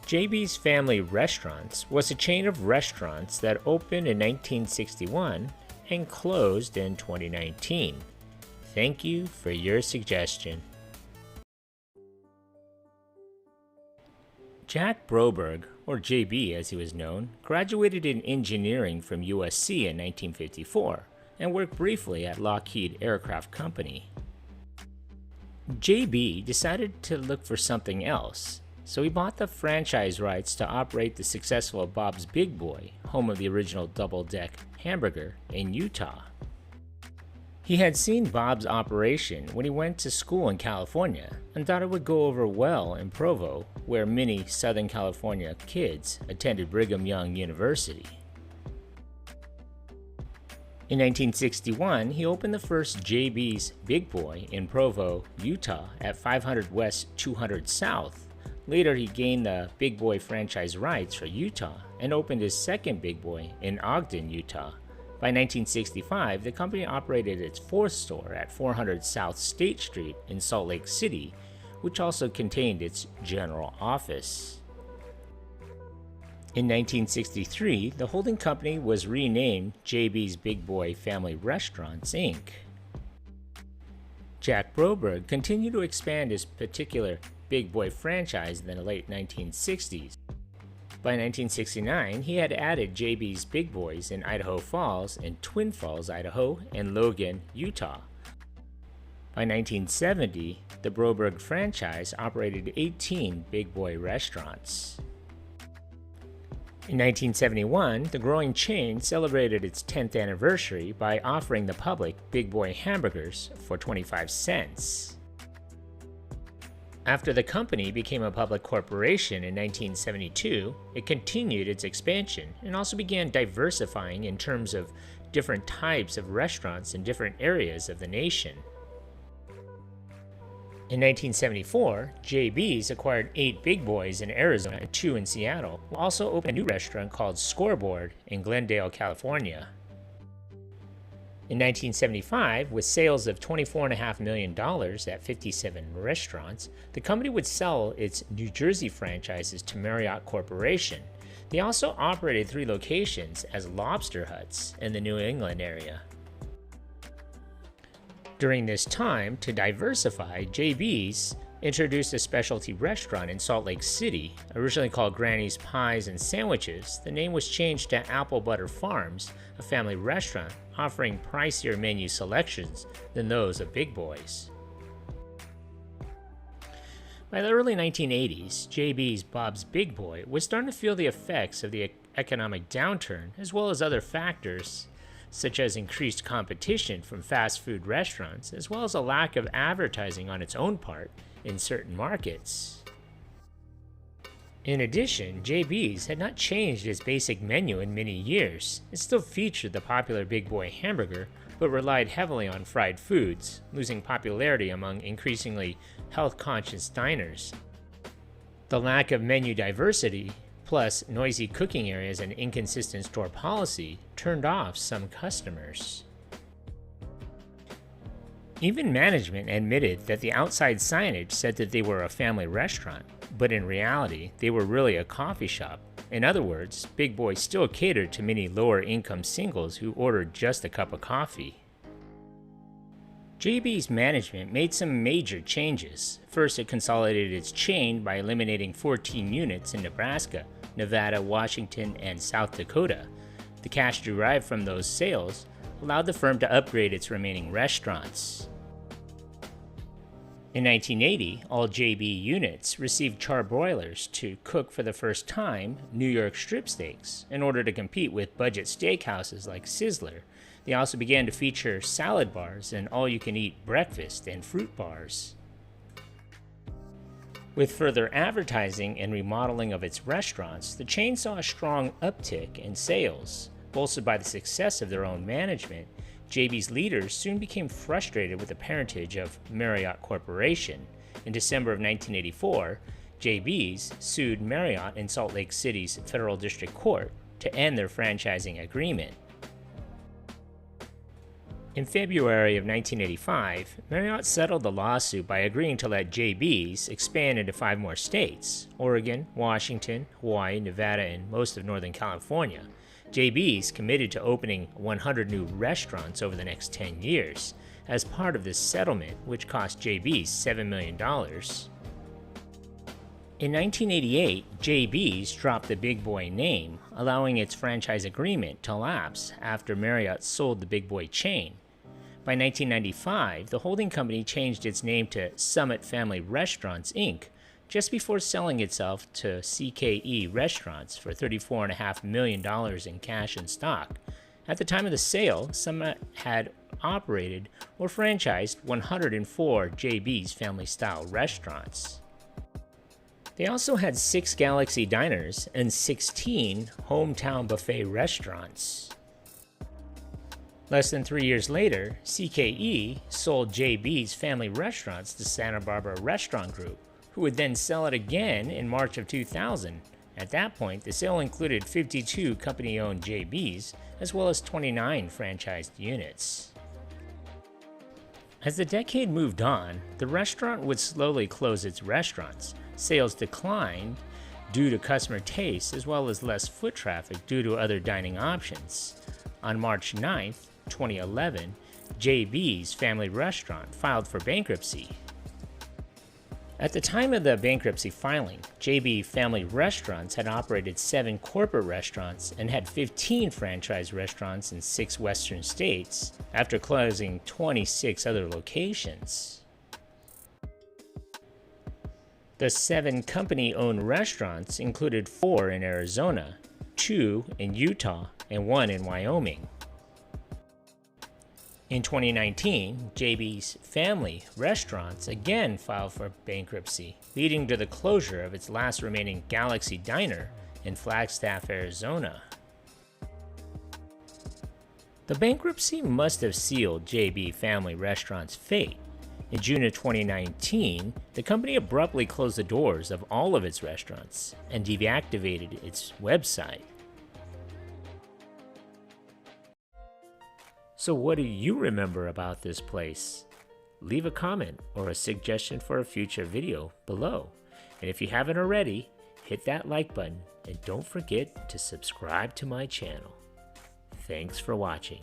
JB's Family Restaurants was a chain of restaurants that opened in 1961 and closed in 2019. Thank you for your suggestion. Jack Broberg, or JB as he was known, graduated in engineering from USC in 1954 and worked briefly at Lockheed Aircraft Company. JB decided to look for something else, so he bought the franchise rights to operate the successful Bob's Big Boy, home of the original double-deck hamburger, in Utah. He had seen Bob's operation when he went to school in California and thought it would go over well in Provo, where many Southern California kids attended Brigham Young University. In 1961, he opened the first JB's Big Boy in Provo, Utah at 500 West 200 South. Later, he gained the Big Boy franchise rights for Utah and opened his second Big Boy in Ogden, Utah. By 1965, the company operated its fourth store at 400 South State Street in Salt Lake City, which also contained its general office. In 1963, the holding company was renamed JB's Big Boy Family Restaurants, Inc. Jack Broberg continued to expand his particular Big Boy franchise in the late 1960s. By 1969, he had added JB's Big Boys in Idaho Falls and Twin Falls, Idaho, and Logan, Utah. By 1970, the Broberg franchise operated 18 Big Boy restaurants. In 1971, the growing chain celebrated its 10th anniversary by offering the public Big Boy hamburgers for 25 cents. After the company became a public corporation in 1972, it continued its expansion and also began diversifying in terms of different types of restaurants in different areas of the nation. In 1974, JB's acquired 8 Big Boys in Arizona and 2 in Seattle, while also opened a new restaurant called Scoreboard in Glendale, California. In 1975, with sales of $24.5 million at 57 restaurants, the company would sell its New Jersey franchises to Marriott Corporation. They also operated 3 locations as Lobster Huts in the New England area. During this time, to diversify, JB's introduced a specialty restaurant in Salt Lake City, originally called Granny's Pies and Sandwiches. The name was changed to Apple Butter Farms, a family restaurant offering pricier menu selections than those of Big Boys. By the early 1980s, JB's Bob's Big Boy was starting to feel the effects of the economic downturn, as well as other factors such as increased competition from fast food restaurants, as well as a lack of advertising on its own part in certain markets. In addition, JB's had not changed its basic menu in many years. It still featured the popular Big Boy hamburger, but relied heavily on fried foods, losing popularity among increasingly health-conscious diners. The lack of menu diversity, plus noisy cooking areas and inconsistent store policy, turned off some customers. Even management admitted that the outside signage said that they were a family restaurant, but in reality, they were really a coffee shop. In other words, Big Boy still catered to many lower-income singles who ordered just a cup of coffee. JB's management made some major changes. First, it consolidated its chain by eliminating 14 units in Nebraska, Nevada, Washington, and South Dakota. The cash derived from those sales allowed the firm to upgrade its remaining restaurants. In 1980, all JB units received charbroilers to cook for the first time New York strip steaks in order to compete with budget steakhouses like Sizzler. They also began to feature salad bars and all-you-can-eat breakfast and fruit bars. With further advertising and remodeling of its restaurants, the chain saw a strong uptick in sales. Bolstered by the success of their own management, JB's leaders soon became frustrated with the parentage of Marriott Corporation. In December of 1984, JB's sued Marriott in Salt Lake City's Federal District Court to end their franchising agreement. In February of 1985, Marriott settled the lawsuit by agreeing to let JB's expand into 5 more states: Oregon, Washington, Hawaii, Nevada, and most of Northern California. JB's committed to opening 100 new restaurants over the next 10 years as part of this settlement, which cost JB's $7 million. In 1988, JB's dropped the Big Boy name, allowing its franchise agreement to lapse after Marriott sold the Big Boy chain. By 1995, the holding company changed its name to Summit Family Restaurants, Inc., just before selling itself to CKE Restaurants for $34.5 million in cash and stock. At the time of the sale, Summit had operated or franchised 104 JB's family-style restaurants. They also had 6 Galaxy Diners and 16 Hometown Buffet restaurants. Less than 3 years later, CKE sold JB's family restaurants to Santa Barbara Restaurant Group, who would then sell it again in March of 2000. At that point, the sale included 52 company-owned JB's, as well as 29 franchised units. As the decade moved on, the restaurant would slowly close its restaurants. Sales declined due to customer tastes, as well as less foot traffic due to other dining options. On March 9, 2011, JB's family restaurant filed for bankruptcy. At the time of the bankruptcy filing, JB Family Restaurants had operated 7 corporate restaurants and had 15 franchise restaurants in 6 western states, after closing 26 other locations. The 7 company-owned restaurants included 4 in Arizona, 2 in Utah, and 1 in Wyoming. In 2019, JB's Family Restaurants again filed for bankruptcy, leading to the closure of its last remaining Galaxy Diner in Flagstaff, Arizona. The bankruptcy must have sealed JB Family Restaurants' fate. In June of 2019, the company abruptly closed the doors of all of its restaurants and deactivated its website. So what do you remember about this place? Leave a comment or a suggestion for a future video below. And if you haven't already, hit that like button and don't forget to subscribe to my channel. Thanks for watching.